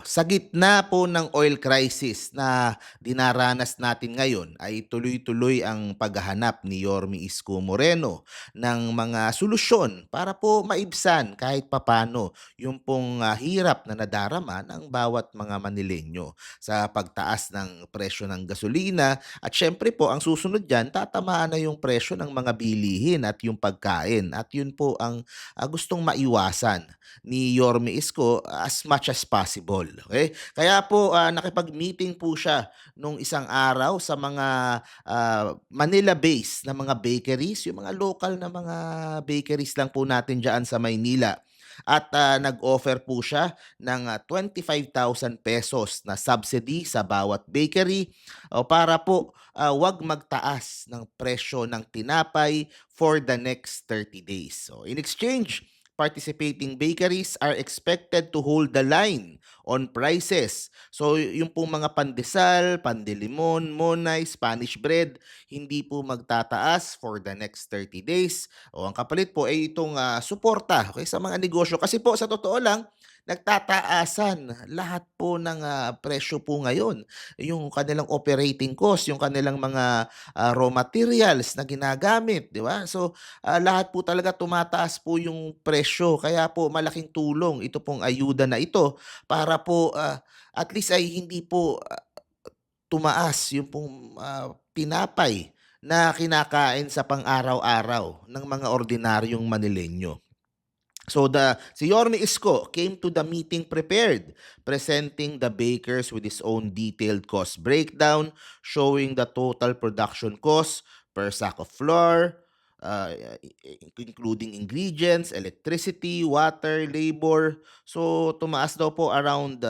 Sa gitna po ng oil crisis na dinaranas natin ngayon ay tuloy-tuloy ang paghahanap ni Yorme Isko Moreno ng mga solusyon para po maibsan kahit papano yung pong hirap na nadarama ng bawat mga Manilenyo sa pagtaas ng presyo ng gasolina at syempre po ang susunod dyan tatamaan na yung presyo ng mga bilihin at yung pagkain at yun po ang gustong maiwasan ni Yorme Isko as much as possible. Okay? Kaya po nakipag-meeting po siya nung isang araw sa mga Manila-based na mga bakeries, yung mga local na mga bakeries lang po natin diyan sa Maynila. At nag-offer po siya ng 25,000 pesos na subsidy sa bawat bakery para po wag magtaas ng presyo ng tinapay for the next 30 days. So in exchange, participating bakeries are expected to hold the line on prices. So yung pong mga pandesal, pandilimon, monay, Spanish bread, hindi po magtataas for the next 30 days. O ang kapalit po ay itong suporta okay, sa mga negosyo. Kasi po sa totoo lang, nagtataasan lahat po ng presyo po ngayon. Yung kanilang operating cost, yung kanilang mga raw materials na ginagamit, di ba? So lahat po talaga tumataas po yung presyo. Kaya po malaking tulong ito pong ayuda na ito para po at least ay hindi po tumaas yung pong tinapay na kinakain sa pang-araw-araw ng mga ordinaryong Manilenyo. So si Yorme Isko came to the meeting prepared, presenting the bakers with his own detailed cost breakdown, showing the total production cost per sack of flour, uh, including ingredients, electricity, water, labor. So tumaas daw po around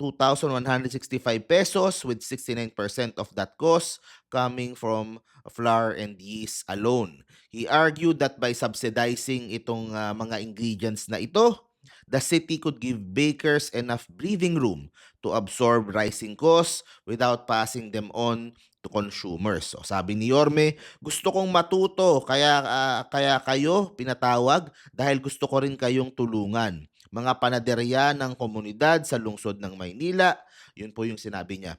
2,165 pesos with 69% of that cost coming from flour and yeast alone. He argued that by subsidizing itong mga ingredients na ito, the city could give bakers enough breathing room to absorb rising costs without passing them on to consumers. So sabi ni Yorme, gusto kong matuto kaya kayo pinatawag dahil gusto ko rin kayong tulungan. Mga panaderya ng komunidad sa lungsod ng Maynila, yun po yung sinabi niya.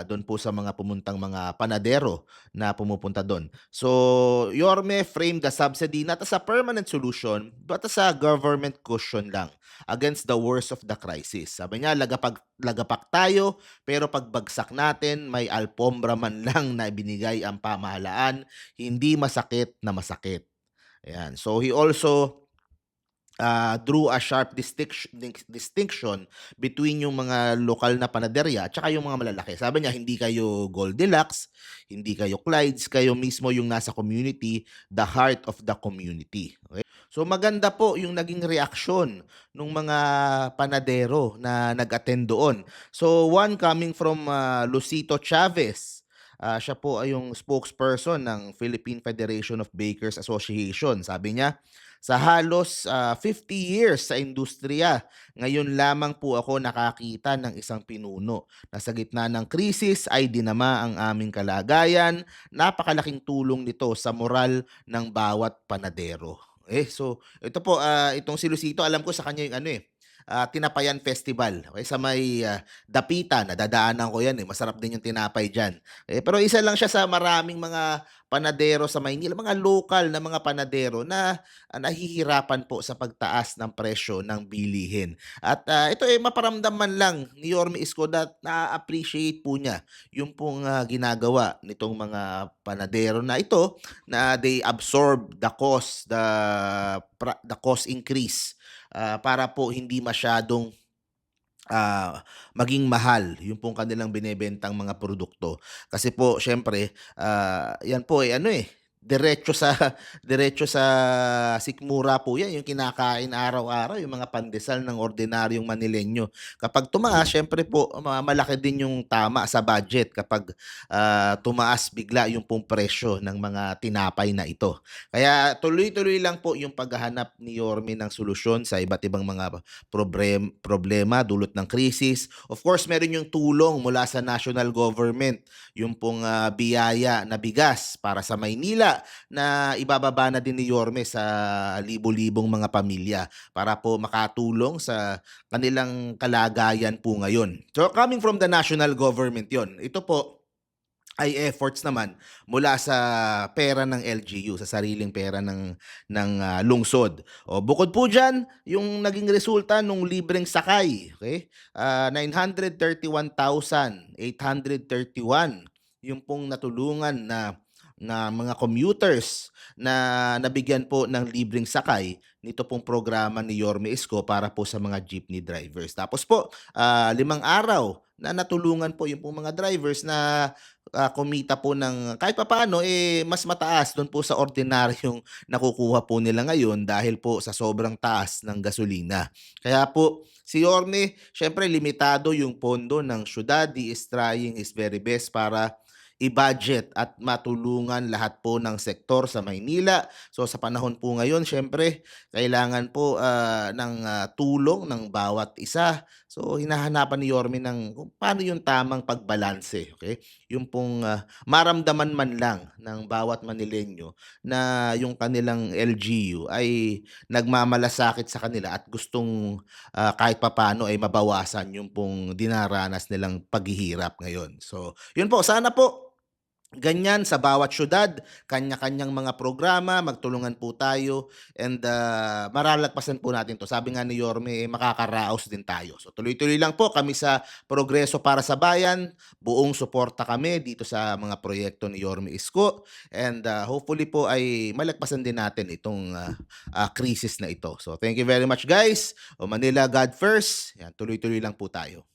Doon po sa mga pumuntang mga panadero na pumupunta doon. So, Yorme framed the subsidy not as a permanent solution but as a government cushion lang against the worst of the crisis. Sabi niya, lagapak tayo pero pagbagsak natin may alpombra man lang na binigay ang pamahalaan, hindi masakit na masakit. Ayan. So, he also drew a sharp distinction between yung mga lokal na panaderya at saka yung mga malalaki. Sabi niya, hindi kayo Goldilocks, hindi kayo Clydes, kayo mismo yung nasa community, the heart of the community. Okay? So maganda po yung naging reaksyon ng mga panadero na nag-attend doon. So one coming from Lucito Chavez. Siya po ay yung spokesperson ng Philippine Federation of Bakers Association. Sabi niya, sa halos 50 years sa industriya, ngayon lamang po ako nakakita ng isang pinuno na sa gitna ng krisis ay dinama ang aming kalagayan. Napakalaking tulong nito sa moral ng bawat panadero. So ito po, itong si Lucito, alam ko sa kanya yung Tinapayan Festival. Okay, sa may Dapitan, nadadaanan ko yan masarap din yung tinapay dyan. Pero isa lang siya sa maraming mga panadero sa Maynila, mga local na mga panadero na nahihirapan po sa pagtaas ng presyo ng bilihin. At ito maparamdam man lang ni Yorme Isko that na-appreciate po niya yung pong ginagawa nitong mga panadero na ito na they absorb the cost increase para po hindi masyadong maging mahal yung pong kanilang binebentang mga produkto. Kasi po siyempre, yan po diretso sa diretso sa sikmura po yan yung kinakain araw-araw, yung mga pandesal ng ordinaryong Manilenyo. Kapag tumaas, siyempre po malaki din yung tama sa budget kapag tumaas bigla yung pong presyo ng mga tinapay na ito. Kaya tuloy-tuloy lang po yung paghahanap ni Yorme ng solusyon sa iba't ibang mga problema dulot ng krisis. Of course, meron yung tulong mula sa national government, yung pong biyaya na bigas para sa Maynila, Maynila na ibababa na din ni Yorme sa libo-libong mga pamilya para po makatulong sa kanilang kalagayan po ngayon. So coming from the national government 'yon. Ito po ay efforts naman mula sa pera ng LGU, sa sariling pera ng lungsod. O bukod po diyan, yung naging resulta nung libreng sakay, okay? 931,831 yung pong natulungan na mga commuters na nabigyan po ng libreng sakay nito pong programa ni Yorme Isko para po sa mga jeepney drivers. Tapos po, 5 araw na natulungan po yung pong mga drivers na kumita po ng kahit papaano, mas mataas do'n po sa ordinaryong nakukuha po nila ngayon dahil po sa sobrang taas ng gasolina. Kaya po si Yorme siyempre limitado yung pondo ng siyudad. He is trying his very best para i-budget at matulungan lahat po ng sektor sa Maynila. So sa panahon po ngayon siyempre kailangan po, ng tulong ng bawat isa. So hinahanapan ni Yorme ng kung paano yung tamang pagbalanse, okay? Yung pong, maramdaman man lang ng bawat Manileño na yung kanilang LGU ay nagmamalasakit sa kanila at gustong, kahit papaano ay mabawasan yung pong dinaranas nilang paghihirap ngayon. So, yun po, sana po ganyan sa bawat siyudad, kanya-kanyang mga programa, magtulungan po tayo and, maralagpasan po natin 'to. Sabi nga ni Yorme, makakaraos din tayo. So tuloy-tuloy lang po kami sa Progreso para sa Bayan, buong suporta kami dito sa mga proyekto ni Yorme Isko and, hopefully po ay malagpasan din natin itong, krisis na ito. So thank you very much guys. O Manila, God first. Yan, tuloy-tuloy lang po tayo.